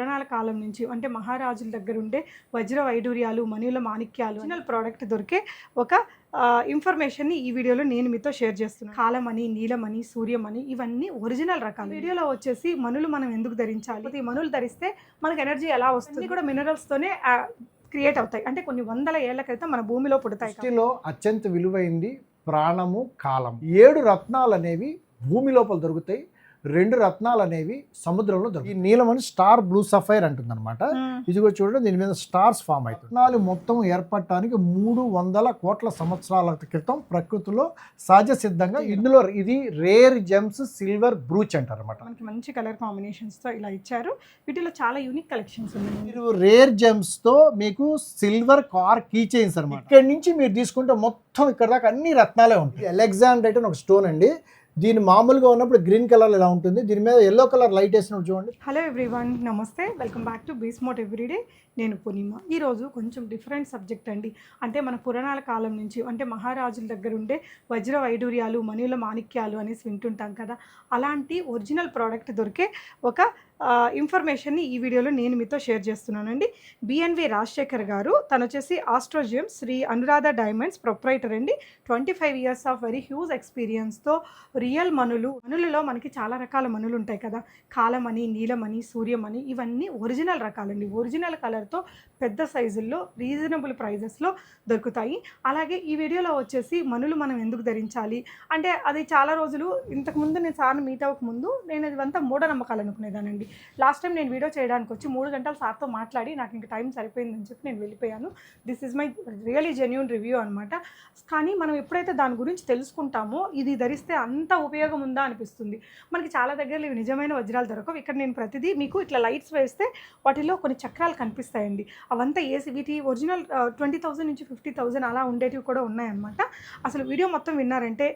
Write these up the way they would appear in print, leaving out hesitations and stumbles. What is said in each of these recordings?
పురాణాల కాలం నుంచి అంటే మహారాజుల దగ్గర ఉండే వజ్ర వైడూర్యాలు మణుల మాణిక్యాలు ఒరిజినల్ ప్రోడక్ట్ దొరికే ఒక ఇన్ఫర్మేషన్ని ఈ వీడియోలో నేను మీతో షేర్ చేస్తున్నాను. కాలమణి, నీలమణి, సూర్యమణి ఇవన్నీ ఒరిజినల్ రకాలు. వీడియోలో వచ్చేసి మణులు మనం ఎందుకు ధరించాలి, ఈ మణులు ధరిస్తే మనకు ఎనర్జీ ఎలా వస్తుంది కూడా మినరల్స్తోనే క్రియేట్ అవుతాయి. అంటే కొన్ని వందల ఏళ్ల క్రితం మన భూమిలో పుడతాయి. సృష్టిలో అత్యంత విలువైంది ప్రాణము, కాలం. 7 రత్నాలు అనేవి భూమి లోపల దొరుకుతాయి, 2 రత్నాలు అనేవి సముద్రంలో దొరుకుతాయి. ఈ నీలమణి స్టార్ బ్లూ సఫైర్ అంటుంది అనమాట. ఇదిగో చూడండి, దీని మీద స్టార్స్ ఫామ్ అవుతుంది. రత్నాలు మొత్తం ఏర్పడటానికి 300 కోట్ల సంవత్సరాల క్రితం ప్రకృతిలో సహజ సిద్ధంగా ఇందులో ఇది రేర్ జెమ్స్ సిల్వర్ బ్రూచ్ అంటారు అనమాట. మనకి మంచి కలర్ కాంబినేషన్స్ తో ఇలా ఇచ్చారు. వీటిలో చాలా యూనిక్ కలెక్షన్స్ ఉన్నాయి. మీరు రేర్ జెమ్స్ తో మీకు సిల్వర్ కార్ కీ చైన్స్ అనమాట. ఇక్కడ నుంచి మీరు తీసుకుంటే మొత్తం ఇక్కడ దాకా అన్ని రత్నాలే ఉంటాయి. అలెగ్జాండ్రైట్ అని ఒక స్టోన్ అండి. దీని మామూలుగా ఉన్నప్పుడు గ్రీన్ కలర్ ఇలా ఉంటుంది, దీని మీద ఎల్లో కలర్ లైట్ వేసినప్పుడు చూడండి. హలో ఎవ్రీవన్, నమస్తే, వెల్కమ్ బ్యాక్ టు బీస్మోట్ ఎవ్రీడే. నేను పూర్ణిమ. ఈరోజు కొంచెం డిఫరెంట్ సబ్జెక్ట్ అండి. అంటే మన పురాణాల కాలం నుంచి అంటే మహారాజుల దగ్గర ఉండే వజ్ర వైడూర్యాలు మణుల మాణిక్యాలు అనేసి వింటుంటాం కదా, అలాంటి ఒరిజినల్ ప్రోడక్ట్ దొరికే ఒక ఇన్ఫర్మేషన్ని ఈ వీడియోలో నేను మీతో షేర్ చేస్తున్నానండి. బిఎన్వి రాజశేఖర్ గారు, తను వచ్చేసి ఆస్ట్రోజియం శ్రీ అనురాధ డైమండ్స్ ప్రొప్రైటర్ అండి. 25 years ఆఫ్ వెరీ హ్యూజ్ ఎక్స్పీరియన్స్తో రియల్ మణులలో మనకి చాలా రకాల మణులు ఉంటాయి కదా, కాలమణి, నీలమణి, సూర్యమణి ఇవన్నీ ఒరిజినల్ రకాలండి. ఒరిజినల్ కలర్తో పెద్ద సైజుల్లో రీజనబుల్ ప్రైజెస్లో దొరుకుతాయి. అలాగే ఈ వీడియోలో వచ్చేసి మణులు మనం ఎందుకు ధరించాలి అంటే, అది చాలా రోజులు ఇంతకుముందు నేను సార్ని మీట్ అవ్వకముందు నేను ఇదంతా మూఢనమ్మకాలు అనుకునేదానండి. లాస్ట్ టైం నేను వీడియో చేయడానికి వచ్చి 3 గంటలు సార్తో మాట్లాడి నాకు ఇంకా టైం సరిపోయిందని చెప్పి నేను వెళ్ళిపోయాను. This is my really genuine review అనమాట. కానీ మనం ఎప్పుడైతే దాని గురించి తెలుసుకుంటామో ఇది ధరిస్తే అంత ఉపయోగం ఉందా అనిపిస్తుంది. మనకి చాలా దగ్గరలో ఇవి నిజమైన వజ్రాలు దొరకవు. ఇక్కడ నేను ప్రతిదీ మీకు ఇట్లా లైట్స్ వేస్తే వాటిలో కొన్ని చక్రాలు కనిపిస్తాయండి. అవంతా వేసి వీటి ఒరిజినల్ 20,000 నుంచి 50,000 అలా ఉండేటివి కూడా ఉన్నాయన్నమాట. అసలు వీడియో మొత్తం విన్నారంటే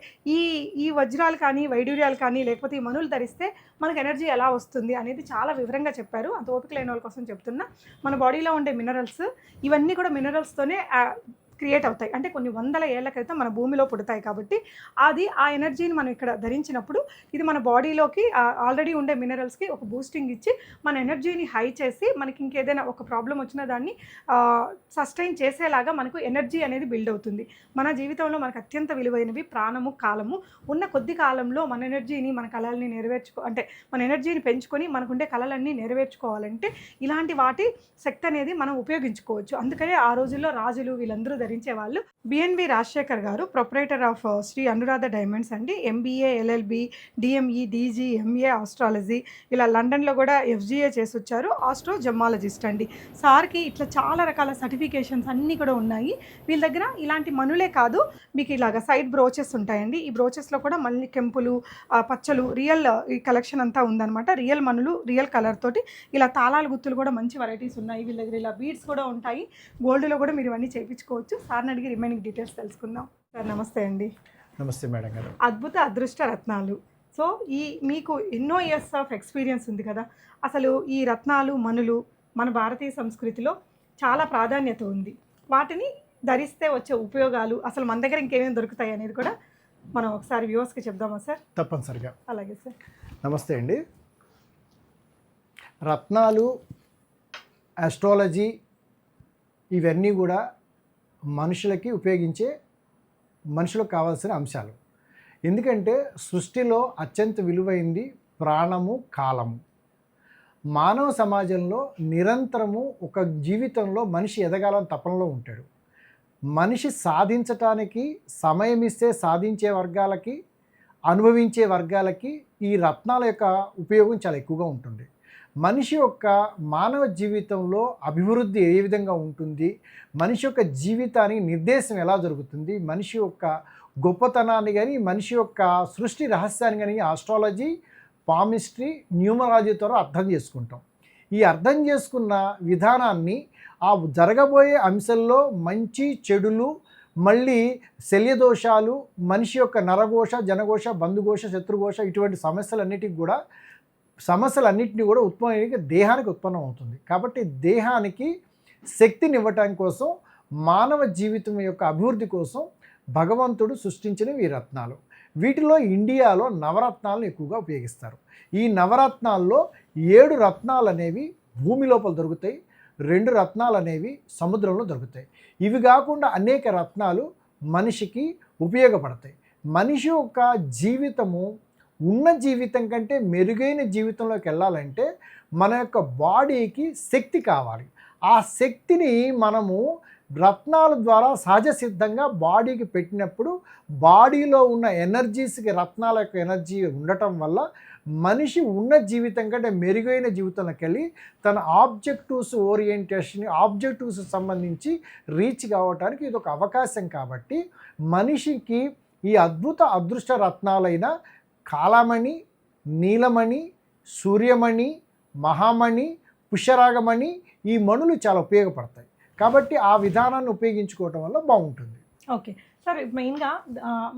ఈ వజ్రాలు కానీ వైడూర్యాలు కానీ లేకపోతే ఈ మణులు ధరిస్తే మనకు ఎనర్జీ ఎలా వస్తుంది అనేది చాలా వివరంగా చెప్పారు. అంత ఓపిక లేని వాళ్ళ కోసం చెప్తున్నా. మన బాడీలో ఉండే మినరల్స్ ఇవన్నీ కూడా మినరల్స్తోనే క్రియేట్ అవుతాయి. అంటే కొన్ని వందల ఏళ్ల క్రితం మన భూమిలో పుడతాయి కాబట్టి అది ఆ ఎనర్జీని మనం ఇక్కడ ధరించినప్పుడు ఇది మన బాడీలోకి ఆల్రెడీ ఉండే మినరల్స్కి ఒక బూస్టింగ్ ఇచ్చి మన ఎనర్జీని హై చేసి మనకి ఇంకేదైనా ఒక ప్రాబ్లం వచ్చినా దాన్ని సస్టైన్ చేసేలాగా మనకు ఎనర్జీ అనేది బిల్డ్ అవుతుంది. మన జీవితంలో మనకు అత్యంత విలువైనవి ప్రాణము, కాలము. ఉన్న కొద్ది కాలంలో మన ఎనర్జీని, మన కళల్ని అంటే మన ఎనర్జీని పెంచుకొని మనకుండే కళలన్నీ నెరవేర్చుకోవాలంటే ఇలాంటి వాటి శక్తి అనేది మనం ఉపయోగించుకోవచ్చు. అందుకనే ఆ రోజుల్లో రాజులు వీళ్ళందరూ ధరించేవాళ్ళు. బిఎన్వి రాజశేఖర్ గారు proprietor of Shri Anuradha diamonds అండి. MBA, LLB, DME, DG, MA astrology, ఇలా లండన్లో కూడా FGA చేసి వచ్చారు. ఆస్ట్రో జెమాలజిస్ట్ అండి. సార్కి ఇట్లా చాలా రకాల సర్టిఫికేషన్స్ అన్నీ కూడా ఉన్నాయి. వీళ్ళ దగ్గర ఇలాంటి మణులే కాదు, మీకు ఇలాగ సైడ్ బ్రోచెస్ ఉంటాయండి. ఈ బ్రోచెస్లో కూడా మళ్ళీ కెంపులు, పచ్చలు, రియల్ ఈ కలెక్షన్ అంతా ఉందన్నమాట. రియల్ మణులు, రియల్ కలర్ తోటి ఇలా తాళాల గుత్తులు కూడా మంచి వెరైటీస్ ఉన్నాయి. వీళ్ళ దగ్గర ఇలా బీడ్స్ కూడా ఉంటాయి. గోల్డ్లో కూడా మీరు ఇవన్నీ చేయించుకోవచ్చు. సార్ని అడిగి రిమైనింగ్ డీటెయిల్స్ తెలుసుకుందాం. సార్ నమస్తే అండి. నమస్తే మేడం గారు. అద్భుత అదృష్ట రత్నాలు. సో మీకు ఎన్నో ఇయర్స్ ఆఫ్ ఎక్స్పీరియన్స్ ఉంది కదా, అసలు ఈ రత్నాలు, మణులు మన భారతీయ సంస్కృతిలో చాలా ప్రాధాన్యత ఉంది. వాటిని ధరిస్తే వచ్చే ఉపయోగాలు, అసలు మన దగ్గర ఇంకేమేమి దొరుకుతాయి అనేది కూడా మనం ఒకసారి వ్యూవర్స్కి చెప్దామా సార్? తప్పనిసరిగా. అలాగే సార్. నమస్తే అండి. రత్నాలు, ఆస్ట్రాలజీ ఇవన్నీ కూడా మనుషులకు కావాల్సిన అంశాలు. ఎందుకంటే సృష్టిలో అత్యంత విలువైంది ప్రాణము, కాలము. మానవ సమాజంలో నిరంతరము ఒక జీవితంలో మనిషి ఎదగాలని తపనలో ఉంటాడు. మనిషి సాధించటానికి సమయం ఇస్తే సాధించే వర్గాలకి, అనుభవించే వర్గాలకి ఈ రత్నాల యొక్క ఉపయోగం చాలా ఎక్కువగా ఉంటుంది. మనిషి యొక్క మానవ జీవితంలో అభివృద్ధి ఏ విధంగా ఉంటుంది, మనిషి యొక్క జీవితానికి నిర్దేశం ఎలా జరుగుతుంది, మనిషి యొక్క గొప్పతనాన్ని కానీ మనిషి యొక్క సృష్టి రహస్యాన్ని కానీ ఆస్ట్రాలజీ, పామిస్ట్రీ, న్యూమరాలజీ ద్వారా అర్థం చేసుకుంటాం. ఈ అర్థం చేసుకున్న విధానాన్ని ఆ జరగబోయే అంశంలో మంచి చెడులు, మళ్ళీ శల్యదోషాలు, మనిషి యొక్క నరఘోష, జనఘోష, బంధుఘోష, శత్రుఘోష ఇటువంటి సమస్యలన్నింటినీ కూడా దేహానికి ఉత్పన్నం అవుతుంది. కాబట్టి దేహానికి శక్తిని ఇవ్వటానికి కోసం, మానవ జీవితం యొక్క అభివృద్ధి కోసం భగవంతుడు సృష్టించినవి ఈ రత్నాలు. వీటిలో ఇండియాలో నవరత్నాలను ఎక్కువగా ఉపయోగిస్తారు. ఈ నవరత్నాల్లో 7 రత్నాలు అనేవి భూమి లోపల దొరుకుతాయి, 2 రత్నాలు అనేవి సముద్రంలో దొరుకుతాయి. ఇవి కాకుండా అనేక రత్నాలు మనిషికి ఉపయోగపడతాయి. మనిషి యొక్క జీవితము ఉన్న జీవితం కంటే మెరుగైన జీవితంలోకి వెళ్ళాలంటే మన యొక్క బాడీకి శక్తి కావాలి. ఆ శక్తిని మనము రత్నాల ద్వారా సహజ సిద్ధంగా బాడీకి పెట్టినప్పుడు బాడీలో ఉన్న ఎనర్జీస్కి రత్నాల యొక్క ఎనర్జీ ఉండటం వల్ల మనిషి ఉన్న జీవితం కంటే మెరుగైన జీవితంలోకి వెళ్ళి తన ఆబ్జెక్టివ్స్ సంబంధించి రీచ్ కావడానికి ఇది ఒక అవకాశం. కాబట్టి మనిషికి ఈ అదృష్ట రత్నాలైన కాలామణి, నీలమణి, సూర్యమణి, మహామణి, పుష్యరాగమణి ఈ మణులు చాలా ఉపయోగపడతాయి. కాబట్టి ఆ విధానాన్ని ఉపయోగించుకోవటం వల్ల బాగుంటుంది. ఓకే సార్, మెయిన్గా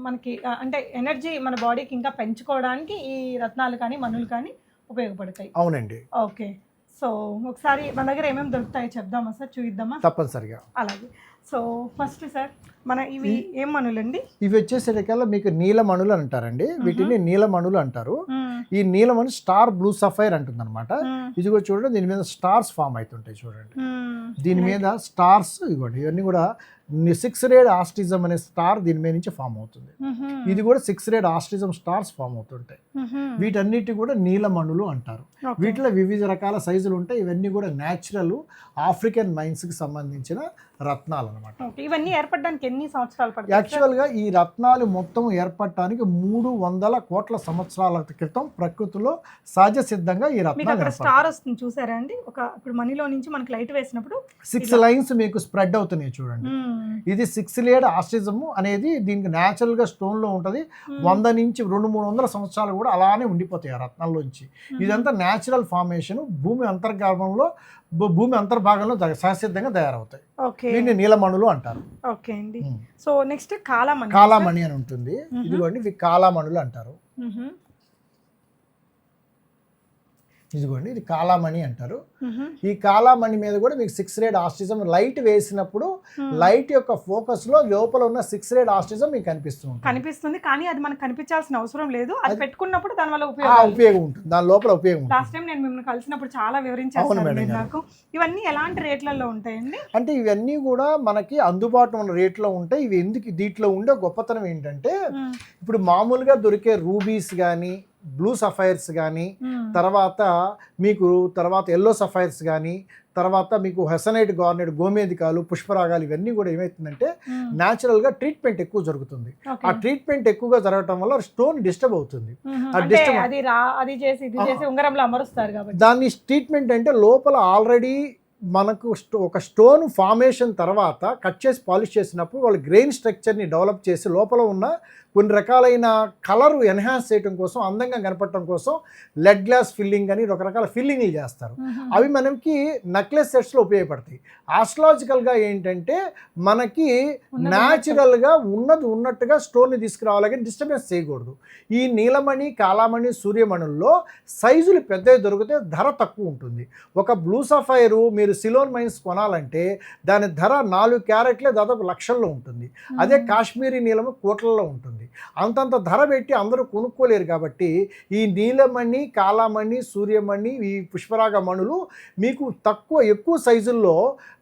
మనకి అంటే ఎనర్జీ మన బాడీకి ఇంకా పెంచుకోవడానికి ఈ రత్నాలు కానీ మణులు కానీ ఉపయోగపడతాయి. అవునండి. ఓకే, సో ఒకసారి మన దగ్గర ఏమేమి దొరుకుతాయో చెప్దామా సార్, చూద్దామా? తప్పనిసరిగా. అలాగే. సో ఫస్ట్ సార్, మన ఇవి ఏం మణులండి? ఇవి వచ్చేసరికల్లా మీకు నీలమణులు అంటారండి. వీటిని నీలమణులు అంటారు. ఈ నీలమణి స్టార్ బ్లూ సఫైర్ అంటుంది అనమాట. ఇది కూడా చూడండి, దీని మీద స్టార్స్ ఫామ్ అవుతుంటాయి చూడండి. దీని మీద స్టార్స్ ఇవ్వండి, ఇవన్నీ కూడా 6 రేడ్ ఆస్టిజం అనే స్టార్ దీని మీద నుంచి ఫామ్ అవుతుంది. ఇది కూడా 6 రేడ్ ఆస్టిజం స్టార్స్ ఫామ్ అవుతుంటాయి. వీటన్నిటి కూడా నీలమణులు అంటారు. వీటిలో వివిధ రకాల సైజులు ఉంటాయి. ఇవన్నీ కూడా న్యాచురల్ ఆఫ్రికన్ మైన్స్కి సంబంధించిన రత్నాలు అనమాట. ఇవన్నీ ఏర్పడడానికి ఎన్ని సంవత్సరాలు పడుతుంది? యాక్చువల్గా ఈ రత్నాలు మొత్తం ఏర్పడటానికి 300 కోట్ల సంవత్సరాల క్రితం ప్రకృతిలో సహజ సిద్ధంగా ఈ రత్నాలు స్టార్ వస్తుంది చూసారా అండి? ఇప్పుడు మనీలో నుంచి మనకి లైట్ వేసినప్పుడు 6 లైన్స్ మీకు స్ప్రెడ్ అవుతున్నాయి చూడండి. ఇది 6 లేయర్డ్ ఆస్టిజం అనేది దీనికి న్యాచురల్ గా స్టోన్ లో ఉంటది. 100 నుంచి 200-300 సంవత్సరాలు కూడా అలానే ఉండిపోతాయి ఆ రత్నాల్లోంచి. ఇదంతా న్యాచురల్ ఫార్మేషన్ భూమి అంతర్భాగంలో సహసిద్ధంగా తయారవుతాయి. దీన్ని నీలమణులు అంటారు. ఓకే అండి. సో నెక్స్ట్ కాలామణి అని ఉంటుంది. ఇదిగోండి, ఇవి కాలామణులు అంటారు. ఇదిగోండి, ఇది కాలామణి అంటారు. ఈ కాలామణి మీద కూడా మీకు 6 రేడ్ ఆస్టిజం లైట్ వేసినప్పుడు లైట్ యొక్క ఫోకస్ లో లోపల ఉన్న 6 రేడ్ ఆస్టిజం మీకు కనిపిస్తుంది. కానీ అది మనకు కనిపించాల్సిన అవసరం లేదు. అది పెట్టుకున్నప్పుడు దాని వల్ల ఉపయోగం ఉంటుంది. దాని లోపల ఉపయోగం ఉంటుంది. లాస్ట్ టైం నేను మిమ్మల్ని కలిసినప్పుడు చాలా వివరించాను నాకు. ఇవన్నీ ఎలాంటి రేట్లలో ఉంటాయండి? అంటే ఇవన్నీ కూడా మనకి అందుబాటులో ఉన్న రేట్లో ఉంటాయి. ఇవి ఎందుకు దీంట్లో ఉండే గొప్పతనం ఏంటంటే, ఇప్పుడు మామూలుగా దొరికే రూబీస్ కానీ, బ్లూ సఫైర్స్ కానీ, తర్వాత ఎల్లో సఫైర్స్ కానీ, తర్వాత మీకు హెసనైట్ గార్నెట్, గోమేధికాలు, పుష్పరాగాలు ఇవన్నీ కూడా ఏమవుతుందంటే న్యాచురల్గా ట్రీట్మెంట్ ఎక్కువ జరుగుతుంది. ఆ ట్రీట్మెంట్ ఎక్కువగా జరగటం వల్ల స్టోన్ డిస్టర్బ్ అవుతుంది. దాన్ని ట్రీట్మెంట్ అంటే లోపల ఆల్రెడీ మనకు ఒక స్టోన్ ఫార్మేషన్ తర్వాత కట్ చేసి పాలిష్ చేసినప్పుడు వాళ్ళు గ్రెయిన్ స్ట్రక్చర్ని డెవలప్ చేసి లోపల ఉన్న కొన్ని రకాలైన కలర్ ఎన్హాన్స్ చేయడం కోసం, అందంగా కనపడటం కోసం లెడ్ గ్లాస్ ఫిల్లింగ్ అని రకరకాల ఫిల్లింగ్లు చేస్తారు. అవి మనకి నెక్లెస్ సెట్స్లో ఉపయోగపడతాయి. ఆస్ట్రాలజికల్గా ఏంటంటే మనకి న్యాచురల్గా ఉన్నట్టుగా స్టోన్ని తీసుకురావాలి, కానీ డిస్టర్బెన్స్ చేయకూడదు. ఈ నీలమణి, కాలామణి, సూర్యమణుల్లో సైజులు పెద్దవి దొరికితే ధర తక్కువ ఉంటుంది. ఒక బ్లూ సఫైరు మీరు సిలోన్ మైన్స్ కొనాలంటే దాని ధర 4 క్యారెట్లే దాదాపు లక్షల్లో ఉంటుంది. అదే కాశ్మీరీ నీలము కోట్లలో ఉంటుంది. అంతంత ధర పెట్టి అందరూ కొనుక్కోలేరు. కాబట్టి ఈ నీలమణి, కాలామణి, సూర్యమణి, ఈ పుష్పరాగ మణులు మీకు ఎక్కువ సైజుల్లో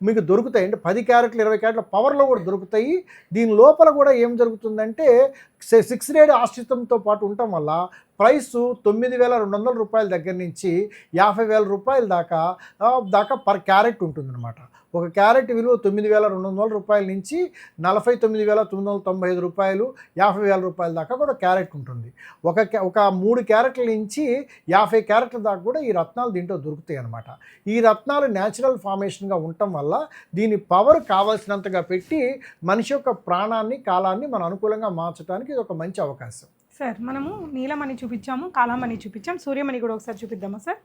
మీకు దొరుకుతాయి. అంటే 10 క్యారెట్లు 20 క్యారెట్ల పవర్లో కూడా దొరుకుతాయి. దీని లోపల కూడా ఏం జరుగుతుందంటే 6 రేడ్ ఆశ్రితంతో పాటు ఉండటం వల్ల ప్రైసు 9,200 రూపాయల దగ్గర నుంచి 50,000 రూపాయల దాకా పర్ క్యారెట్ ఉంటుందన్నమాట. ఒక క్యారెట్ విలువ 9,200 రూపాయల నుంచి 49,995 రూపాయలు, 50,000 రూపాయల దాకా కూడా క్యారెట్ ఉంటుంది. ఒక 3 క్యారెట్ల నుంచి 50 క్యారెట్ల దాకా కూడా ఈ రత్నాలు దీంట్లో దొరుకుతాయి అన్నమాట. ఈ రత్నాలు న్యాచురల్ ఫార్మేషన్గా ఉండటం వల్ల దీని పవర్ కావాల్సినంతగా పెట్టి మనిషి యొక్క ప్రాణాన్ని, కాలాన్ని మనం అనుకూలంగా మార్చడానికి ఇది ఒక మంచి అవకాశం. సార్, మనము నీలమణి చూపించాము, కాలామణి చూపించాము, సూర్యమణి కూడా ఒకసారి చూపిద్దామా సార్?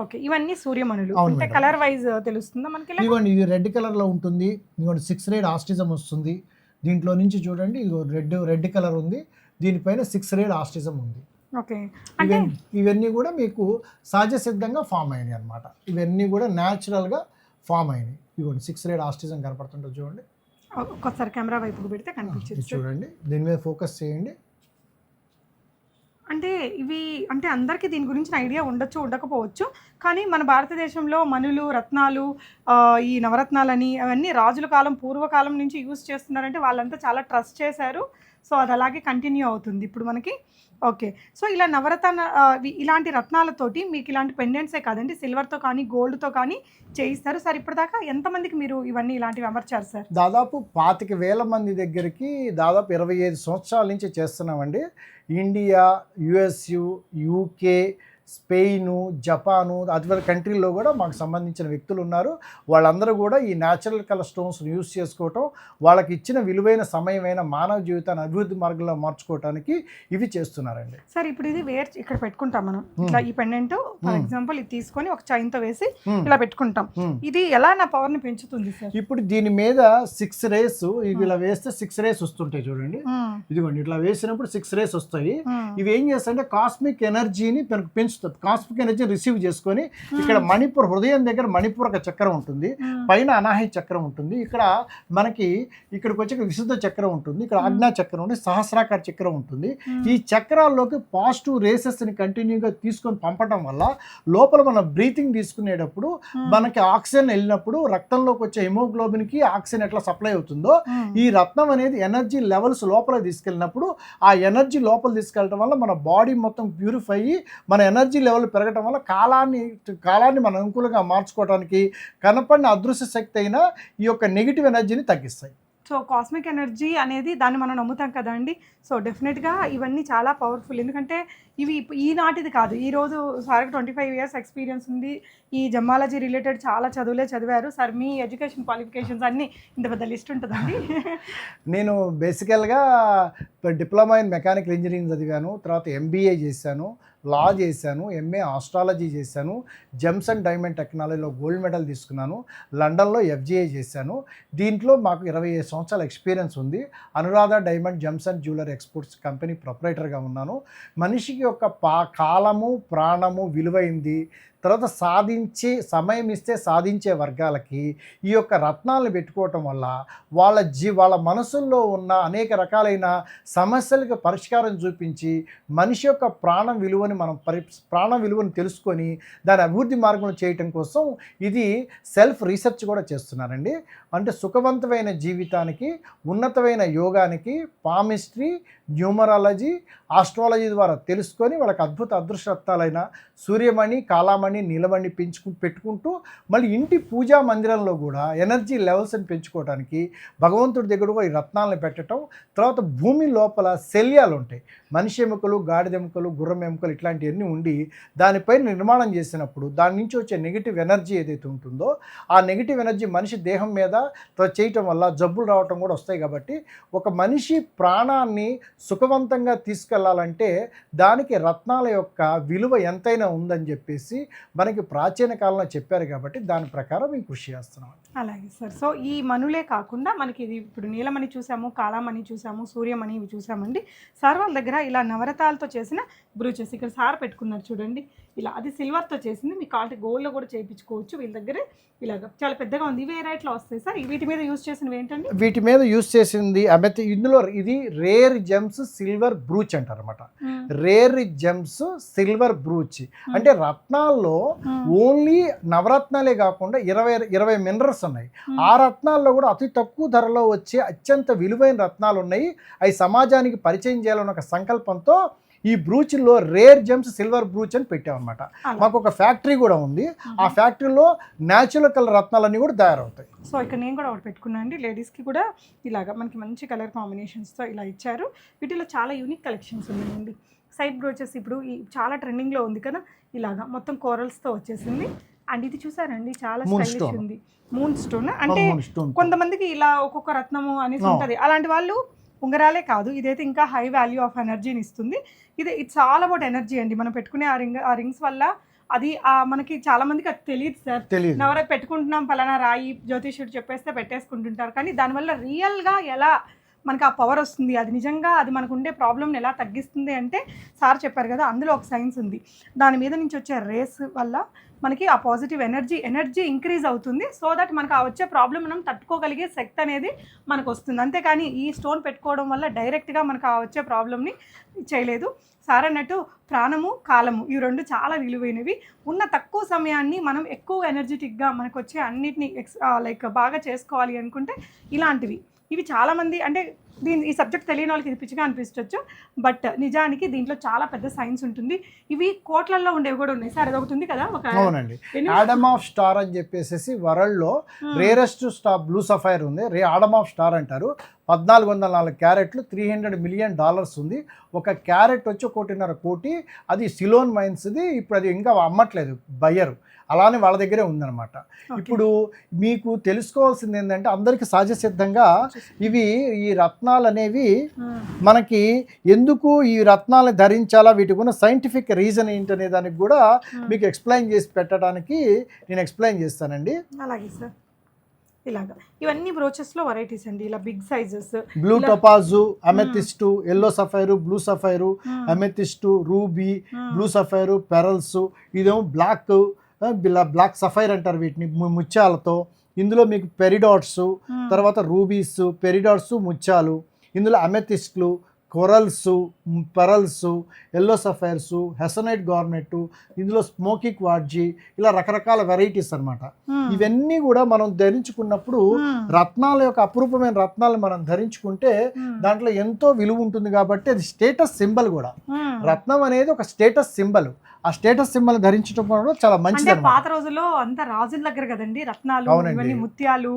ఓకే, ఇవన్నీ సూర్యమణులు. అంటే కలర్ వైజ్ తెలుస్తుందా మనకి? ఇవ్వండి, ఇది రెడ్ కలర్లో ఉంటుంది. ఇవ్వండి 6 రేడ్ ఆస్టిజం వస్తుంది. దీంట్లో నుంచి చూడండి, ఇది రెడ్ కలర్ ఉంది. దీనిపైన 6 రేడ్ ఆస్టిజం ఉంది. ఓకే, ఇవన్నీ కూడా మీకు సహజ సిద్ధంగా ఫామ్ అయినాయి అనమాట. ఇవన్నీ కూడా న్యాచురల్గా ఫామ్ అయినాయి. ఇవ్వండి 6 రేడ్ ఆస్టిజం కనపడుతుంటుంది చూడండి. ఒక్కసారి కెమెరా వైపుకు పెడితే కనిపించింది చూడండి. దీని మీద ఫోకస్ చేయండి. అంటే ఇవి అంటే అందరికీ దీని గురించిన ఐడియా ఉండొచ్చు, ఉండకపోవచ్చు. కానీ మన భారతదేశంలో మణులు, రత్నాలు ఈ నవరత్నాలని అవన్నీ రాజుల కాలం, పూర్వకాలం నుంచి యూజ్ చేస్తున్నారంటే వాళ్ళంతా చాలా ట్రస్ట్ చేశారు. సో, అది అలాగే కంటిన్యూ అవుతుంది ఇప్పుడు మనకి. ఓకే. సో, ఇలా ఇలాంటి రత్నాలతోటి మీకు ఇలాంటి పెండెంట్సే కాదండి, సిల్వర్‌తో కానీ, గోల్డ్‌తో కానీ చేయిస్తారు. సార్ ఇప్పటిదాకా ఎంతమందికి మీరు ఇవన్నీ ఇలాంటివి అమర్చారు సార్? దాదాపు 25,000 మంది దగ్గరికి దాదాపు 25 సంవత్సరాల నుంచి చేస్తున్నామండి. ఇండియా, యుఎస్యు, యూకే, స్పెయిను, జపాను అటువంటి కంట్రీల్లో కూడా మాకు సంబంధించిన వ్యక్తులు ఉన్నారు. వాళ్ళందరూ కూడా ఈ న్యాచురల్ కలర్ స్టోన్స్ని యూజ్ చేసుకోవటం, వాళ్ళకి ఇచ్చిన విలువైన సమయమైన మానవ జీవితాన్ని అభివృద్ధి మార్గంలో మార్చుకోవడానికి ఇవి చేస్తున్నారండి. సార్ ఇప్పుడు ఇది ఇక్కడ పెట్టుకుంటాం మనం. ఇట్లా ఈ పెండెంట్ ఫర్ ఎగ్జాంపుల్ ఇది తీసుకొని ఒక చైన్తో వేసి ఇలా పెట్టుకుంటాం. ఇది ఎలా నా పవర్ని పెంచుతుంది సార్? ఇప్పుడు దీని మీద 6 రేస్ ఇవి ఇలా వేస్తే 6 రేస్ వస్తుంటాయి చూడండి. ఇదిగోండి ఇట్లా వేసినప్పుడు 6 రేస్ వస్తాయి. ఇవి ఏం చేస్తాయంటే కాస్మిక్ ఎనర్జీని పెంచుతాయి. కాస్మిక్ ఎనర్జీ రిసీవ్ చేసుకొని ఇక్కడ మణిపూర్ హృదయం దగ్గర మణిపూరక చక్రం ఉంటుంది, పైన అనాహి చక్రం ఉంటుంది, ఇక్కడ మనకి ఇక్కడికి వచ్చి విశుద్ధ చక్రం ఉంటుంది, ఇక్కడ ఆజ్ఞా చక్రం ఉంటుంది, సహస్రాకార చక్రం ఉంటుంది. ఈ చక్రాల్లోకి పాజిటివ్ రేసెస్ని కంటిన్యూగా తీసుకొని పంపడం వల్ల లోపల మనం బ్రీతింగ్ తీసుకునేటప్పుడు మనకి ఆక్సిజన్ వెళ్ళినప్పుడు రక్తంలోకి వచ్చే హిమోగ్లోబిన్కి ఆక్సిజన్ ఎట్లా సప్లై అవుతుందో ఈ రత్నం అనేది ఎనర్జీ లెవెల్స్ లోపల తీసుకెళ్ళినప్పుడు ఆ ఎనర్జీ లోపల తీసుకెళ్ళడం వల్ల మన బాడీ మొత్తం ప్యూరిఫై అయ్యి మన ఎనర్జీ లెవెల్ పెరగడం వల్ల కాలాన్ని మన అనుకూలంగా మార్చుకోవడానికి కనపడిన అదృశ్య శక్తి అయినా ఈ యొక్క నెగిటివ్ ఎనర్జీని తగ్గిస్తాయి. సో కాస్మిక్ ఎనర్జీ అనేది దాన్ని మనం నమ్ముతాం కదా అండి. సో డెఫినెట్గా ఇవన్నీ చాలా పవర్ఫుల్. ఎందుకంటే ఇవి ఈనాటిది కాదు, ఈరోజు సార్కి 25 years ఎక్స్పీరియన్స్ ఉంది. ఈ జమ్మాలజీ రిలేటెడ్ చాలా చదివారు సార్. మీ ఎడ్యుకేషన్ క్వాలిఫికేషన్స్ అన్నీ ఇంత పెద్ద లిస్ట్ ఉంటుందండి. నేను బేసికల్గా డిప్లొమా ఇన్ మెకానికల్ ఇంజనీరింగ్ చదివాను, తర్వాత MBA చేశాను, లా చేశాను, MA ఆస్ట్రాలజీ చేశాను, జెమ్స్ అండ్ డైమండ్ టెక్నాలజీలో గోల్డ్ మెడల్ తీసుకున్నాను, లండన్లో FGI చేశాను. దీంట్లో మాకు 25 సంవత్సరాల ఎక్స్పీరియన్స్ ఉంది. Anuradha diamond gems and jewellery exports company ప్రొపరేటర్గా ఉన్నాను. మనిషికి యొక్క కాలము ప్రాణము విలువైంది, తర్వాత సమయం ఇస్తే సాధించే వర్గాలకి ఈ యొక్క రత్నాలను పెట్టుకోవటం వల్ల వాళ్ళ మనసుల్లో ఉన్న అనేక రకాలైన సమస్యలకు పరిష్కారం చూపించి మనిషి యొక్క ప్రాణం విలువని తెలుసుకొని దాని అభివృద్ధి మార్గంలో చేయటం కోసం ఇది సెల్ఫ్ రీసెర్చ్ కూడా చేస్తున్నారండి. అంటే సుఖవంతమైన జీవితానికి, ఉన్నతమైన యోగానికి పామిస్ట్రీ, న్యూమరాలజీ, ఆస్ట్రాలజీ ద్వారా తెలుసుకొని వాళ్ళకి అదృష్టరత్నాలైన సూర్యమణి, కాలామణి, నీలమణి పెట్టుకుంటూ మళ్ళీ ఇంటి పూజా మందిరంలో కూడా ఎనర్జీ లెవెల్స్ని పెంచుకోవడానికి భగవంతుడి దగ్గర కూడా ఈ రత్నాలను పెట్టడం. తర్వాత భూమి లోపల శల్యాలు ఉంటాయి, మనిషి ఎముకలు, గాడిద ఎముకలు, గుర్రం ఎముకలు ఇట్లాంటివన్నీ ఉండి దానిపైన నిర్మాణం చేసినప్పుడు దాని నుంచి వచ్చే నెగిటివ్ ఎనర్జీ ఏదైతే ఉంటుందో ఆ నెగిటివ్ ఎనర్జీ మనిషి దేహం మీద చేయటం వల్ల జబ్బులు రావటం కూడా వస్తాయి. కాబట్టి ఒక మనిషి ప్రాణాన్ని సుఖవంతంగా తీసుకెళ్లాలంటే దానికి రత్నాల యొక్క విలువ ఎంతైనా ఉందని చెప్పేసి మనకి ప్రాచీన కాలంలో చెప్పారు. కాబట్టి దాని ప్రకారం మేము కృషి చేస్తున్నాం. అలాగే సార్. సో ఈ మనులే కాకుండా మనకి ఇది ఇప్పుడు నీలమణి చూసాము, కాలామణి చూసాము, సూర్యమణి ఇవి చూసామండి. సార్ వాళ్ళ దగ్గర ఇలా నవరతాలతో చేసిన బ్రూచెస్ ఇక్కడ సార్ పెట్టుకున్నారు చూడండి. ఇలా అది సిల్వర్తో చేసింది, మీ కాల్టి గోల్డ్లో కూడా చేయించుకోవచ్చు. వీళ్ళ దగ్గర ఇలాగ చాలా పెద్దగా ఉంది. ఇవి ఏ రేట్లో వస్తాయి సార్? వీటి మీద యూజ్ చేసినవి ఏంటండి? వీటి మీద యూజ్ చేసింది ఇందులో ఇది రేర్ జెమ్స్ సిల్వర్ బ్రూచ్ అంటారు అనమాట. రేర్ జెమ్స్ సిల్వర్ బ్రూచ్ అంటే రత్నాల్లో ఓన్లీ నవరత్నాలే కాకుండా 20 మినరల్స్ ఉన్నాయి. ఆ రత్నాల్లో కూడా అతి తక్కువ ధరలో వచ్చే అత్యంత విలువైన రత్నాలు ఉన్నాయి. అవి సమాజానికి పరిచయం చేయాలన్న ఒక సంకల్పంతో ఈ బ్రూచ్లో రేర్ జెమ్స్ సిల్వర్ బ్రూచ్ అని పెట్టామన్నమాట. మాకు ఒక ఫ్యాక్టరీ కూడా ఉంది. ఆ ఫ్యాక్టరీలో న్యాచురల్ కలర్ రత్నాలన్నీ కూడా తయారవుతాయి. సో ఇక్కడ నేను కూడా ఒకటి పెట్టుకున్నాను అండి. లేడీస్కి కూడా ఇలాగా మనకి మంచి కలర్ కాంబినేషన్స్తో ఇలా ఇచ్చారు. వీటిలో చాలా యూనిక్ కలెక్షన్స్ ఉన్నాయండి. సైడ్ బ్రోచెస్ ఇప్పుడు చాలా ట్రెండింగ్లో ఉంది కదా, ఇలాగా మొత్తం కోరల్స్తో వచ్చేసింది. అండ్ ఇది చూసారండి, చాలా స్టైలిష్ ఉంది. మూన్ స్టోన్ అంటే కొంతమందికి ఇలా ఒక్కొక్క రత్నము అనేసి ఉంటుంది. అలాంటి వాళ్ళు ఉంగరాలే కాదు, ఇదైతే ఇంకా హై వాల్యూ ఆఫ్ ఎనర్జీని ఇస్తుంది. ఇట్స్ ఆల్ అబౌట్ ఎనర్జీ అండి. మనం పెట్టుకునే ఆ రింగ్స్ వల్ల అది మనకి చాలా మందికి అది తెలియదు సార్. పెట్టుకుంటున్నాం పలానా రాయి జ్యోతిష్యుడు చెప్పేస్తే పెట్టేసుకుంటుంటారు. కానీ దానివల్ల రియల్గా ఎలా మనకి ఆ పవర్ వస్తుంది, అది నిజంగా అది మనకు ఉండే ప్రాబ్లమ్ని ఎలా తగ్గిస్తుంది అంటే సార్ చెప్పారు కదా, అందులో ఒక సైన్స్ ఉంది. దాని మీద నుంచి వచ్చే రేస్ వల్ల మనకి ఆ పాజిటివ్ ఎనర్జీ ఇంక్రీజ్ అవుతుంది. సో దట్ మనకు ఆ వచ్చే ప్రాబ్లం మనం తట్టుకోగలిగే శక్తి అనేది మనకు వస్తుంది. అంతేకాని ఈ స్టోన్ పెట్టుకోవడం వల్ల డైరెక్ట్గా మనకు ఆ వచ్చే ప్రాబ్లమ్ని చేయలేదు. సార్ అన్నట్టు ప్రాణము కాలము ఈ రెండు చాలా విలువైనవి. ఉన్న తక్కువ సమయాన్ని మనం ఎక్కువ ఎనర్జెటిక్గా మనకు వచ్చే అన్నిటిని లైక్ బాగా చేసుకోవాలి అనుకుంటే ఇలాంటివి ఇవి చాలామంది అంటే ఈ సబ్జెక్ట్ తెలియని వాళ్ళకి ఇది పిచ్చిగా అనిపించవచ్చు, బట్ నిజానికి దీంట్లో చాలా పెద్ద సైన్స్ ఉంటుంది. ఇవి కోట్లల్లో ఉండేవి కూడా ఉన్నాయి సార్, అదొకటి ఉంది కదా ఒక. అవునండి, ఆడమ్ ఆఫ్ స్టార్ అని చెప్పేసి వరల్డ్లో రేరెస్ట్ స్టార్ బ్లూ సఫైర్ ఉంది. ఆడమ్ ఆఫ్ స్టార్ అంటారు. 1404 క్యారెట్లు, $300 మిలియన్ ఉంది. ఒక క్యారెట్ వచ్చి 1.5 కోటి. అది సిలోన్ మైన్స్ది. ఇప్పుడు అది ఇంకా అమ్మట్లేదు బయ్యరు, అలానే వాళ్ళ దగ్గరే ఉందన్నమాట. ఇప్పుడు మీకు తెలుసుకోవాల్సింది ఏంటంటే అందరికీ సహజ సిద్ధంగా ఈ రత్నాలు అనేవి మనకి ఎందుకు ఈ రత్నాలను ధరించాలా, వీటికి ఉన్న సైంటిఫిక్ రీజన్ ఏంటనే దానికి కూడా మీకు ఎక్స్ప్లెయిన్ చేసి పెట్టడానికి నేను ఎక్స్ప్లెయిన్ చేస్తానండి. అలాగే సార్. ఇలాగా ఇవన్నీ బ్రోచెస్లో వెరైటీస్ అండి, ఇలా big sizes. Blue topaz, amethyst, yellow sapphire, blue sapphire, amethyst, ruby, blue sapphire, pearls, ఇదేమో బ్లాక్ సఫైర్ అంటారు వీటిని, ముత్యాలతో. ఇందులో మీకు పెరిడాట్స్, తర్వాత రూబీస్, పెరిడాట్స్, ముత్యాలు. ఇందులో అమెథిస్ట్లు, corals, pearls, yellow sapphires, hessonite garnet, ఇందులో స్మోకీ క్వార్జీ, ఇలా రకరకాల వెరైటీస్ అన్నమాట. ఇవన్నీ కూడా మనం ధరించుకున్నప్పుడు రత్నాల యొక్క అపురూపమైన రత్నాలు మనం ధరించుకుంటే దాంట్లో ఎంతో విలువ ఉంటుంది. కాబట్టి అది స్టేటస్ సింబల్ కూడా. రత్నం అనేది ఒక స్టేటస్ సింబల్. ఆ స్టేటస్ సింబల్ ధరించడం కూడా చాలా మంచిది. పాత రోజుల్లో అంతా రాజుల దగ్గర కదండి రత్నాలు, ఇవన్నీ ముత్యాలు,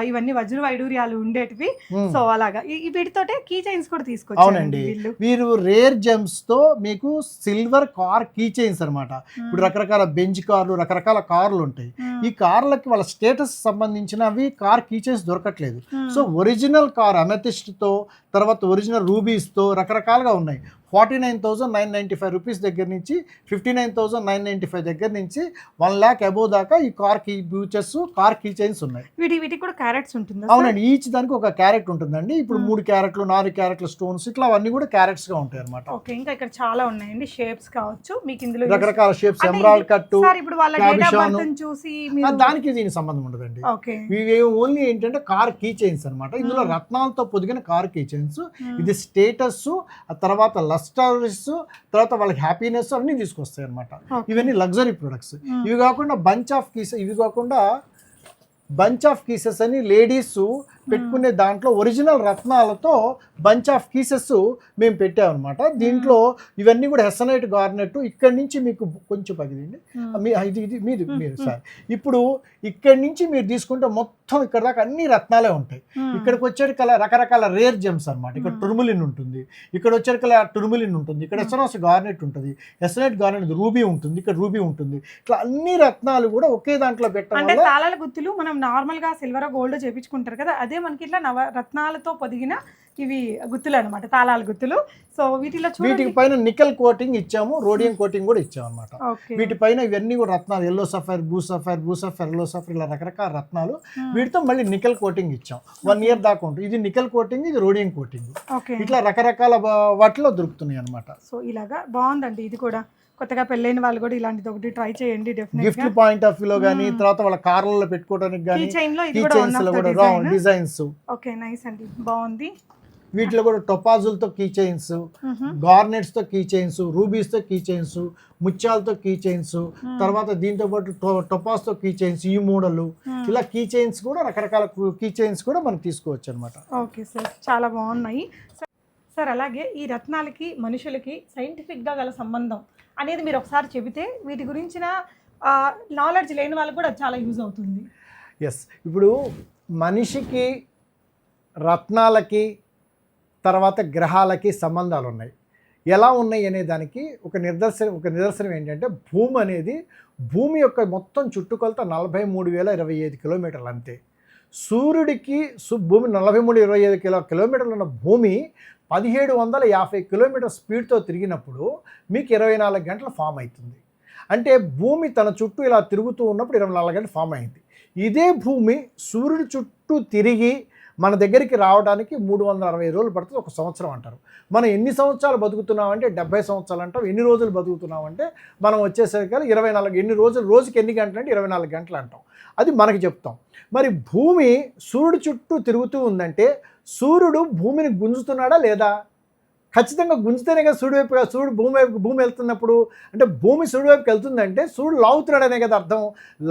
ఇవన్నీ వజ్ర వైడూర్యాలు ఉండేటివి. సో అలాగా వీటితోటే కీ చైన్స్ కూడా తీసుకొచ్చారు. అవునండి, వీరు రేర్ జెమ్స్ తో మీకు సిల్వర్ కార్ కీ చైన్స్ అనమాట. ఇప్పుడు రకరకాల బెంజ్ కార్లు, రకరకాల కార్లు ఉంటాయి. ఈ కార్లకి వాళ్ళ స్టేటస్ సంబంధించినవి కార్ కీ చైన్స్ దొరకట్లేదు. సో ఒరిజినల్ కార్ అమెథిస్ట్ తో, తర్వాత ఒరిజినల్ రూబీస్ తో రకరకాలుగా ఉన్నాయి. 49,995 రూపీస్ దగ్గర నుంచి 59,995 దగ్గర నుంచి 1 lakh అబోవ్ దాకా ఈ కార్ కీ బ్యూచెస్, కార్ కీ చైన్స్ ఉన్నాయి. వీటికి కూడా క్యారెట్స్ ఉంటుంది. అవునండి, ఈచ్ దానికి ఒక క్యారెట్ ఉంటుందండి. ఇప్పుడు 3 క్యారెట్లు, 4 క్యారెట్ల స్టోన్స్, ఇట్లా అవన్నీ కూడా క్యారెట్స్ గా ఉంటాయి అనమాట. ఓకే, ఇంకా ఇక్కడ చాలా ఉన్నాయండి షేప్స్ కావచ్చు మీకు ఇందులో రకరకాల షేప్స్, ఎమరాల్డ్ కట్, ఇప్పుడు వాళ్ళ డేట్ ఆఫ్ బర్త్ చూసి దానికి దీనికి సంబంధం ఉండదండి. ఓకే, ఇవి ఓన్లీ ఏంటంటే కార్ కీ చైన్స్ అనమాట. ఇందులో రత్నాలతో పొదిగిన కార్ కీ చైన్స్. ఇది స్టేటస్, ఆ తర్వాత లస్టర్స్, తర్వాత వాళ్ళకి హ్యాపీనెస్ అన్ని తీసుకొస్తాయి అనమాట. ఇవన్నీ లగ్జరీ ప్రొడక్ట్స్. ఇవి కాకుండా బంచ్ ఆఫ్ కీసెస్ అని లేడీస్ పెట్టుకునే దాంట్లో ఒరిజినల్ రత్నాలతో బంచ్ ఆఫ్ కీసెస్ మేము పెట్టామన్నమాట. దీంట్లో ఇవన్నీ కూడా హెసనైట్ గార్నెట్. ఇక్కడి నుంచి మీకు కొంచెం పగిలింది, ఇది మీరు సార్. ఇప్పుడు ఇక్కడి నుంచి మీరు తీసుకుంటే మొత్తం ఇక్కడ దాకా అన్ని రత్నాలే ఉంటాయి. ఇక్కడికి వచ్చేటికల్లా రకరకాల రేర్ జెమ్స్ అనమాట. ఇక్కడ టుర్ములిన్ ఉంటుంది, ఇక్కడ వచ్చేటికల్లా టుర్ములిన్ ఉంటుంది, ఇక్కడ హెసనోస్ గార్నెట్ ఉంటుంది, హెసనైట్ గార్నెట్, రూబీ ఉంటుంది, ఇక్కడ రూబీ ఉంటుంది. ఇట్లా అన్ని రత్నాలు కూడా ఒకే దాంట్లో పెట్టడం వల్ల తాళాల గుత్తులు మనం నార్మల్ గా సిల్వర్ గోల్డ్ చేపించుకుంటారు కదా, అదే మనకి ఇట్లా నవరత్నాలతో పొదిగిన ఇవి గుత్తులు అనమాట, తాళాల గుత్తులు. సో వీటి పైన నికెల్ కోటింగ్ ఇచ్చాము, రోడియం కోటింగ్ కూడా ఇచ్చాము అనమాట. వీటిపైన ఇవన్నీ కూడా రత్నాలు, yellow sapphire, blue sapphire, yellow sapphire, ఇలా రకరకాల రత్నాలు. వీటితో మళ్ళీ నికెల్ కోటింగ్ ఇచ్చాం. 1 year దాకా ఉంటుంది. ఇది నికెల్ కోటింగ్, ఇది రోడియం కోటింగ్. ఇట్లా రకరకాల వాటిలో దొరుకుతున్నాయి అనమాట. సో ఇలాగా బాగుందండి. ఇది కూడా కొత్తగా పెళ్ళైన వాళ్ళు కూడా ఇలాంటిది ఒకటి ట్రై చేయండి. గిఫ్ట్ పాయింట్ ఆఫ్ వ్యూలో గానీ, తర్వాత వాళ్ళ కార్లలో పెట్టుకోవడానికి గానీ, డిజైన్స్. ఓకే, నైస్ అండి, బాగుంది. వీటిలో కూడా టొపాజులతో కీ చైన్స్, గార్నెట్స్ తో కీ చైన్స్, రూబీస్ తో కీ చైన్స్, ముత్యాలతో కీ చైన్స్, తర్వాత దీంతో పాటు టొపాస్ తో కీ చైన్స్, ఈ మోడల్, ఇలా కీ చైన్స్ కూడా రకరకాల కీ చైన్స్ కూడా మనం తీసుకోవచ్చు అనమాట. ఓకే సార్, చాలా బాగున్నాయి సార్. అలాగే ఈ రత్నాలకి మనుషులకి సైంటిఫిక్గా గల సంబంధం అనేది మీరు ఒకసారి చెబితే వీటి గురించిన నాలెడ్జ్ లేని వాళ్ళకి కూడా చాలా యూజ్ అవుతుంది. ఎస్, ఇప్పుడు మనిషికి రత్నాలకి తర్వాత గ్రహాలకి సంబంధాలు ఉన్నాయి. ఎలా ఉన్నాయి అనే దానికి ఒక నిదర్శనం ఏంటంటే భూమి యొక్క మొత్తం చుట్టుకొలత 43,025 కిలోమీటర్లు అంతే. సూర్యుడికి భూమి 43,025 కిలోమీటర్లు ఉన్న భూమి 1750 కిలోమీటర్ స్పీడ్తో తిరిగినప్పుడు మీకు 24 గంటలు ఫామ్ అవుతుంది. అంటే భూమి తన చుట్టూ ఇలా తిరుగుతూ ఉన్నప్పుడు 24 గంటలు ఫామ్ అయింది. ఇదే భూమి సూర్యుడి చుట్టూ తిరిగి మన దగ్గరికి రావడానికి 360 రోజులు పడుతుంది, 1 సంవత్సరం అంటారు. మనం ఎన్ని సంవత్సరాలు బతుకుతున్నామంటే 70 సంవత్సరాలు అంటాం. ఎన్ని రోజులు బతుకుతున్నామంటే మనం వచ్చేసరికి 24, ఎన్ని రోజులు, రోజుకి ఎన్ని గంటలు అంటే 24 గంటలు అంటాం. అది మనకి చెప్తాం. మరి భూమి సూర్యుడు చుట్టూ తిరుగుతూ ఉందంటే సూర్యుడు భూమిని గుంజుతున్నాడా లేదా? ఖచ్చితంగా గుంజితేనే కదా సూర్యుడు భూమి వెళ్తున్నప్పుడు, అంటే భూమి సూర్యుడు వైపుకి వెళ్తుందంటే సూర్యుడు లాగుతున్నాడనే కదా అర్థం.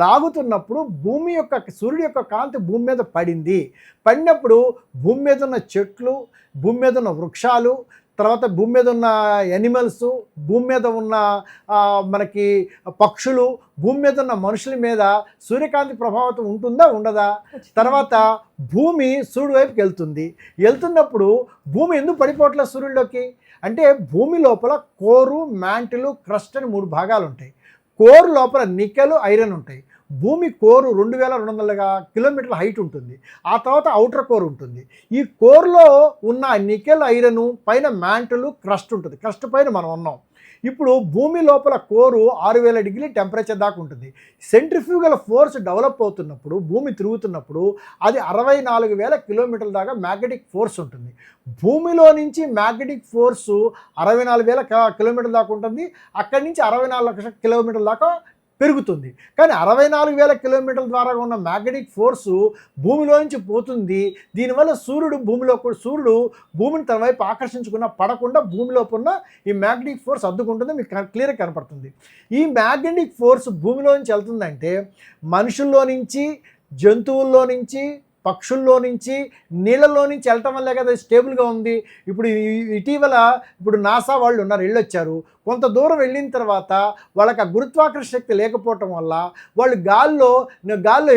లాగుతున్నప్పుడు సూర్యుడి యొక్క కాంతి భూమి మీద పడినప్పుడు భూమి మీద ఉన్న చెట్లు, భూమి మీద ఉన్న వృక్షాలు, తర్వాత భూమి మీద ఉన్న యానిమల్స్, భూమి మీద ఉన్న మనకి పక్షులు, భూమి మీద ఉన్న మనుషుల మీద సూర్యకాంతి ప్రభావం ఉంటుందా ఉండదా? తర్వాత భూమి సూర్యుడి వైపుకి వెళ్తున్నప్పుడు భూమి ఎందుకు పడిపోవట్లేదు సూర్యుడిలోకి అంటే భూమి లోపల కోరు, మ్యాంటిల్, క్రస్ట్ అని 3 భాగాలు ఉంటాయి. కోరు లోపల నికెల్, ఐరన్ ఉంటాయి. భూమి కోరు 2200 కిలోమీటర్ల హైట్ ఉంటుంది. ఆ తర్వాత ఔటర్ కోర్ ఉంటుంది. ఈ కోర్లో ఉన్న నికెల్, ఐరన్ పైన మ్యాంటిల్, క్రస్ట్ ఉంటుంది. క్రస్ట్ పైన మనం ఉన్నాం. ఇప్పుడు భూమి లోపల కోరు 6000 డిగ్రీ టెంపరేచర్ దాకా ఉంటుంది. సెంట్రిఫ్యూగల్ ఫోర్స్ డెవలప్ అవుతున్నప్పుడు, భూమి తిరుగుతున్నప్పుడు అది 64,000 కిలోమీటర్ల దాకా మ్యాగ్నెటిక్ ఫోర్స్ ఉంటుంది. భూమిలో నుంచి మ్యాగ్నెటిక్ ఫోర్సు 64,000 కిలోమీటర్ల దాకా ఉంటుంది. అక్కడి నుంచి 64 లక్షల కిలోమీటర్ల దాకా పెరుగుతుంది. కానీ 64,000 కిలోమీటర్ల ద్వారా ఉన్న మ్యాగ్నెటిక్ ఫోర్సు భూమిలో నుంచి పోతుంది. దీనివల్ల సూర్యుడు భూమిని తన వైపు ఆకర్షించుకున్న పడకుండా భూమిలోపు ఉన్న ఈ మ్యాగ్నెటిక్ ఫోర్స్ అడ్డుకుంటుంది. మీకు క్లియర్గా కనపడుతుంది. ఈ మ్యాగ్నెటిక్ ఫోర్స్ భూమిలో నుంచి వెళ్తుందంటే మనుషుల్లో నుంచి, జంతువుల్లో నుంచి, పక్షుల్లో నుంచి, నీళ్ళల్లో నుంచి వెళ్ళటం వల్లే కదా స్టేబుల్గా ఉంది. ఇప్పుడు నాసా వాళ్ళు ఉన్నారు, వెళ్ళొచ్చారు. కొంత దూరం వెళ్ళిన తర్వాత వాళ్ళకి ఆ గురుత్వాకర్షణ శక్తి లేకపోవటం వల్ల వాళ్ళు గాల్లో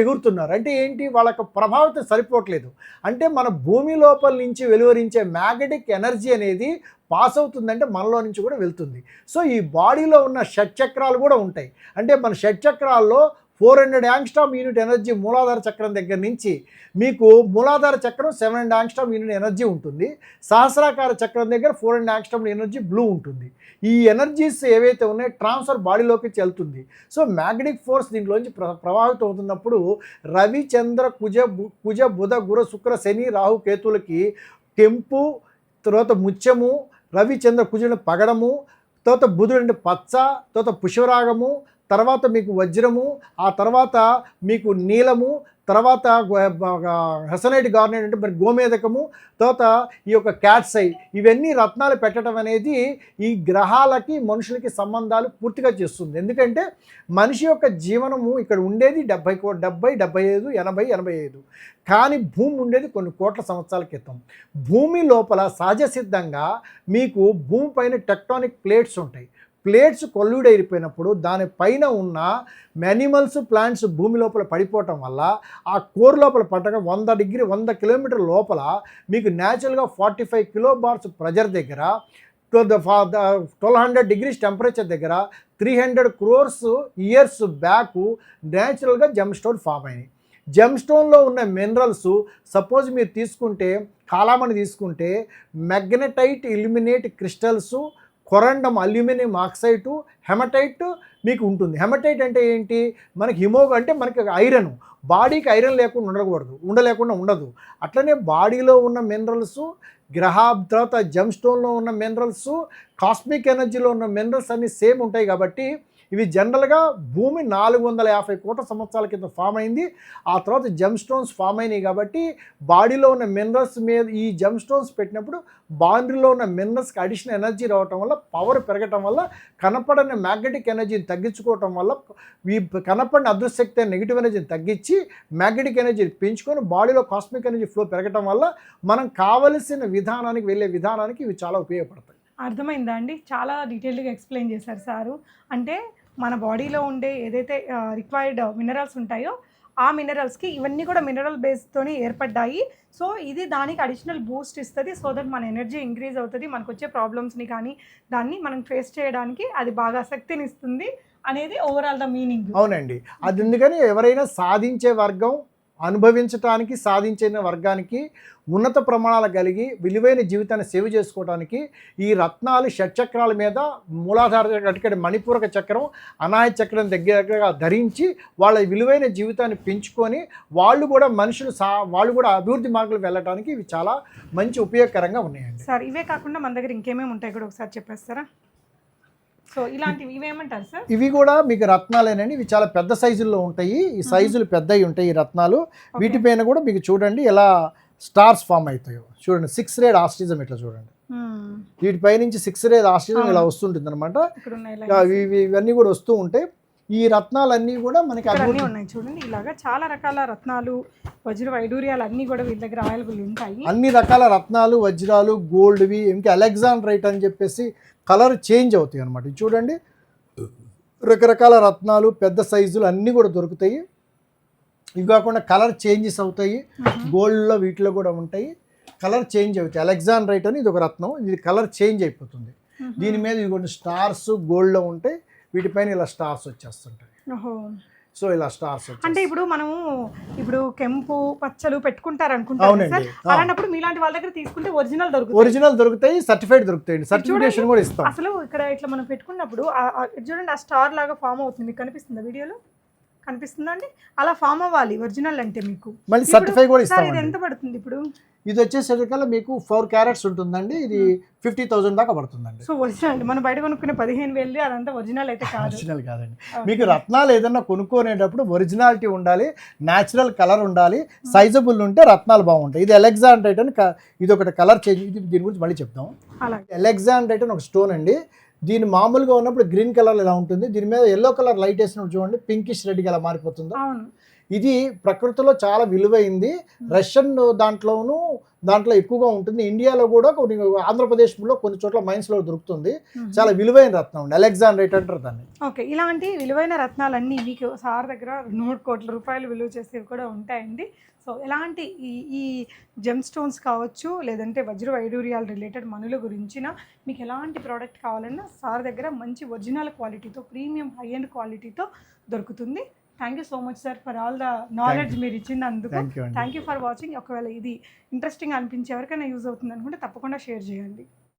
ఎగురుతున్నారు. అంటే ఏంటి, వాళ్ళకి ప్రభావితం సరిపోవట్లేదు. అంటే మన భూమి లోపల నుంచి వెలువరించే మ్యాగ్నెటిక్ ఎనర్జీ అనేది పాస్ అవుతుందంటే మనలో నుంచి కూడా వెళ్తుంది. సో ఈ బాడీలో ఉన్న షట్చక్రాలు కూడా ఉంటాయి. అంటే మన షట్చక్రాల్లో 400 యాంగ్స్ట్రామ్ యూనిట్ ఎనర్జీ మూలాధార చక్రం దగ్గర నుంచి మీకు మూలాధార చక్రం 700 యాంగ్స్ట్రామ్ యూనిట్ ఎనర్జీ ఉంటుంది. సహస్రాకార చక్రం దగ్గర 400 యాంగ్స్ట్రామ్ ఎనర్జీ బ్లూ ఉంటుంది. ఈ ఎనర్జీస్ ఏవైతే ఉన్నాయో ట్రాన్స్ఫర్ బాడీలోకి వెళ్తుంది. సో మ్యాగ్నెటిక్ ఫోర్స్ దీంట్లోంచి ప్రభావితం అవుతున్నప్పుడు రవి, చంద్ర, కుజ, బుధ, గురు, శుక్ర, శని, రాహు, కేతులకి కెంపు, తర్వాత ముత్యము, రవి, చంద్ర, కుజుని పగడము, తర్వాత బుధుడు అంటే పచ్చ, తర్వాత పుష్పరాగము, తర్వాత మీకు వజ్రము, ఆ తర్వాత మీకు నీలము, తర్వాత హెసనైట్ గార్నెట్ అంటే మరి గోమేదకము, తర్వాత ఈ యొక్క క్యాట్స్ ఐ, ఇవన్నీ రత్నాలు పెట్టడం అనేది ఈ గ్రహాలకి మనుషులకి సంబంధాలు పూర్తిగా చేస్తుంది. ఎందుకంటే మనిషి యొక్క జీవనము ఇక్కడ ఉండేది 70, 75, 80, 85, కానీ భూమి ఉండేది కొన్ని కోట్ల సంవత్సరాల క్రితం. భూమి లోపల సహజ సిద్ధంగా మీకు భూమి పైన టెక్టానిక్ ప్లేట్స్ ఉంటాయి. ప్లేట్స్ కొల్యూడ్ అయిపోయినప్పుడు దానిపైన ఉన్న యానిమల్స్, ప్లాంట్స్ భూమి లోపల పడిపోవటం వల్ల ఆ కోర్ లోపల పట్టగా 100 కిలోమీటర్ లోపల మీకు న్యాచురల్గా 45 కిలోబార్స్ ప్రెజర్ దగ్గర 1200 డిగ్రీస్ టెంపరేచర్ దగ్గర 300 crores ఇయర్స్ బ్యాక్ న్యాచురల్గా జెమ్ స్టోన్ ఫామ్ అయినాయి. జెమ్ స్టోన్లో ఉన్న మినరల్స్ సపోజ్ మీరు తీసుకుంటే, కాలామని తీసుకుంటే magnetite, ilmenite crystals, corundum, aluminium oxide, hematite మీకు ఉంటుంది. హెమటైట్ అంటే ఏంటి, మనకి అంటే మనకి ఐరన్, బాడీకి ఐరన్ లేకుండా ఉండదు. అట్లనే బాడీలో ఉన్న మినరల్స్, తర్వాత జెమ్ స్టోన్లో ఉన్న మినరల్స్, కాస్మిక్ ఎనర్జీలో ఉన్న మినరల్స్ అన్నీ సేమ్ ఉంటాయి. కాబట్టి ఇవి జనరల్గా భూమి 450 కోట్ల సంవత్సరాల కింద ఫామ్ అయింది. ఆ తర్వాత జెమ్ స్టోన్స్ ఫామ్ అయినాయి. కాబట్టి బాడీలో ఉన్న మినరల్స్ మీద ఈ జెమ్ స్టోన్స్ పెట్టినప్పుడు బాడీలో ఉన్న మినరల్స్కి అడిషనల్ ఎనర్జీ రావటం వల్ల, పవర్ పెరగటం వల్ల, కనపడని మ్యాగ్నెటిక్ ఎనర్జీని తగ్గించుకోవటం వల్ల, ఈ కనపడిన అదృశ్యశక్తి నెగిటివ్ ఎనర్జీని తగ్గించి మ్యాగ్నెటిక్ ఎనర్జీని పెంచుకొని బాడీలో కాస్మిక్ ఎనర్జీ ఫ్లో పెరగటం వల్ల మనం కావలసిన విధానానికి వెళ్ళే విధానానికి ఇవి చాలా ఉపయోగపడతాయి. అర్థమైందా అండి? చాలా డీటెయిల్డ్గా ఎక్స్ప్లెయిన్ చేశారు సారు. అంటే మన బాడీలో ఉండే ఏదైతే రిక్వైర్డ్ మినరల్స్ ఉంటాయో ఆ మినరల్స్కి ఇవన్నీ కూడా మినరల్ బేస్తోనే ఏర్పడ్డాయి. సో ఇది దానికి అడిషనల్ బూస్ట్ ఇస్తుంది. సో దట్ మన ఎనర్జీ ఇంక్రీజ్ అవుతుంది. మనకు వచ్చే ప్రాబ్లమ్స్ని కానీ దాన్ని మనం ఫేస్ చేయడానికి అది బాగా శక్తిని ఇస్తుంది అనేది ఓవరాల్ ద మీనింగ్. అవునండి, అది ఎందుకని ఎవరైనా సాధించే వర్గం, అనుభవించటానికి సాధించిన వర్గానికి ఉన్నత ప్రమాణాలు కలిగి విలువైన జీవితాన్ని సేవ్ చేసుకోవడానికి ఈ రత్నాలు షట్చక్రాల మీద మూలాధార కటికడి మణిపూరక చక్రం అనాహత చక్రం దగ్గరగా ధరించి వాళ్ళ విలువైన జీవితాన్ని పెంచుకొని వాళ్ళు కూడా వాళ్ళు కూడా అభివృద్ధి మార్గంలో వెళ్ళడానికి ఇవి చాలా మంచి ఉపయోగకరంగా ఉన్నాయండి. సార్ ఇవే కాకుండా మన దగ్గర ఇంకేమేమి ఉంటాయి కూడా ఒకసారి చెప్పేస్తారా? సో ఇలాంటివి ఇవేమంటారు సార్? ఇవి కూడా మీకు రత్నాలేనండి. ఇవి చాలా పెద్ద సైజుల్లో ఉంటాయి. ఈ సైజులు పెద్దవి ఉంటాయి ఈ రత్నాలు. వీటిపైన కూడా మీకు చూడండి ఎలా స్టార్స్ ఫామ్ అవుతాయో చూడండి. 6 రేడ్ ఆస్ట్రిజం ఇట్లా చూడండి. వీటిపై నుంచి 6 రేడ్ ఆస్ట్రిజం ఇలా వస్తుంటుంది అనమాట. ఇవన్నీ కూడా వస్తూ ఉంటాయి. ఈ రత్నాలన్నీ కూడా మనకి అన్నీ ఉన్నాయి చూడండి. ఇలాగా చాలా రకాల రత్నాలు వజ్ర వైడూర్యాలు అన్నీ కూడా వీళ్ళ దగ్గర అవైలబుల్ ఉంటాయి. అన్ని రకాల రత్నాలు వజ్రాలు గోల్డ్వి ఇంకా అలెగ్జాండ్రైట్ అని చెప్పేసి కలర్ చేంజ్ అవుతాయి అనమాట. ఇది చూడండి రకరకాల రత్నాలు పెద్ద సైజులు అన్నీ కూడా దొరుకుతాయి. ఇవి కాకుండా కలర్ చేంజెస్ అవుతాయి. గోల్డ్లో వీటిలో కూడా ఉంటాయి. కలర్ చేంజ్ అవుతాయి. అలెగ్జాండ్రైట్ అని ఇది ఒక రత్నం. ఇది కలర్ చేంజ్ అయిపోతుంది. దీని మీద ఇవి కొన్ని స్టార్స్ గోల్డ్లో ఉంటాయి. వీటిపైన ఇలా స్టార్స్ వచ్చేస్తుంటాయి. సో ఇలా స్టార్స్ అంటే ఇప్పుడు మనము కెంపు పచ్చలు పెట్టుకుంటారు అనుకుంటారు సార్. అలాంటప్పుడు మీలాంటి వాళ్ళ దగ్గర తీసుకుంటే ఒరిజినల్ దొరుకుతాయి, సర్టిఫైడ్ దొరుకుతాయి. సర్టిఫికేషన్ కూడా ఇస్తాం. అసలు ఇక్కడ ఇట్లా మనం పెట్టుకున్నప్పుడు చూడండి ఆ స్టార్ లాగా ఫామ్ అవుతుంది. మీకు కనిపిస్తుందా వీడియోలో? కనిపిస్తుందా అండి? అలా ఫామ్ అవ్వాలి ఒరిజినల్ అంటే. మీకు మళ్ళీ సర్టిఫై కూడా ఇస్తాం. ఇది ఎంత పడుతుంది ఇప్పుడు? ఇది వచ్చేసరికల్లా మీకు 4 క్యారెట్స్ ఉంటుందండి. ఇది 50,000 దాకా పడుతుందండి. సో ఒరిజినల్ అండి. మనం బయట కొనుక్కునే 15,000 అదంతా ఒరిజినల్ అయితే కాదు. ఒరిజినల్ కాదండి. మీకు రత్నాలు ఏదన్నా కొనుక్కునేటప్పుడు ఒరిజినాలిటీ ఉండాలి, న్యాచురల్ కలర్ ఉండాలి, సైజబుల్ ఉంటే రత్నాలు బాగుంటాయి. ఇది అలెగ్జాండ్రైట్ అని ఇది ఒకటి కలర్ చేంజ్. దీని గురించి మళ్ళీ చెప్తాం. అలెగ్జాండ్రైట్ అని ఒక స్టోన్ అండి. దీని మామూలుగా ఉన్నప్పుడు గ్రీన్ కలర్ ఇలా ఉంటుంది. దీని మీద ఎల్లో కలర్ లైట్ వేసినప్పుడు చూడండి పింకిష్ రెడ్గా ఎలా మారిపోతుందో. ఇది ప్రకృతిలో చాలా విలువైంది. రష్యన్ దాంట్లో ఎక్కువగా ఉంటుంది. ఇండియాలో కూడా కొన్ని ఆంధ్రప్రదేశ్లో కొన్ని చోట్ల మైన్స్లో దొరుకుతుంది. చాలా విలువైన రత్నం అండి. అలెగ్జాండ్రైట్ అంటారు దాన్ని. ఓకే, ఇలాంటి విలువైన రత్నాలన్నీ మీకు సార్ దగ్గర 100 కోట్ల రూపాయలు విలువ చేసేవి కూడా ఉంటాయండి. సో ఎలాంటి ఈ జెమ్ స్టోన్స్ కావచ్చు, లేదంటే వజ్ర వైడూర్యాలు రిలేటెడ్ మనుల గురించిన మీకు ఎలాంటి ప్రోడక్ట్ కావాలన్నా సార్ దగ్గర మంచి ఒరిజినల్ క్వాలిటీతో, ప్రీమియం హై అండ్ క్వాలిటీతో దొరుకుతుంది. Thank you so much sir for all the knowledge మీరు ఇచ్చినందుకు. Thank you for watching. ఒకవేళ ఇది ఇంట్రెస్టింగ్ అనిపించే ఎవరికైనా యూజ్ అవుతుంది అనుకుంటే తప్పకుండా షేర్ చేయండి.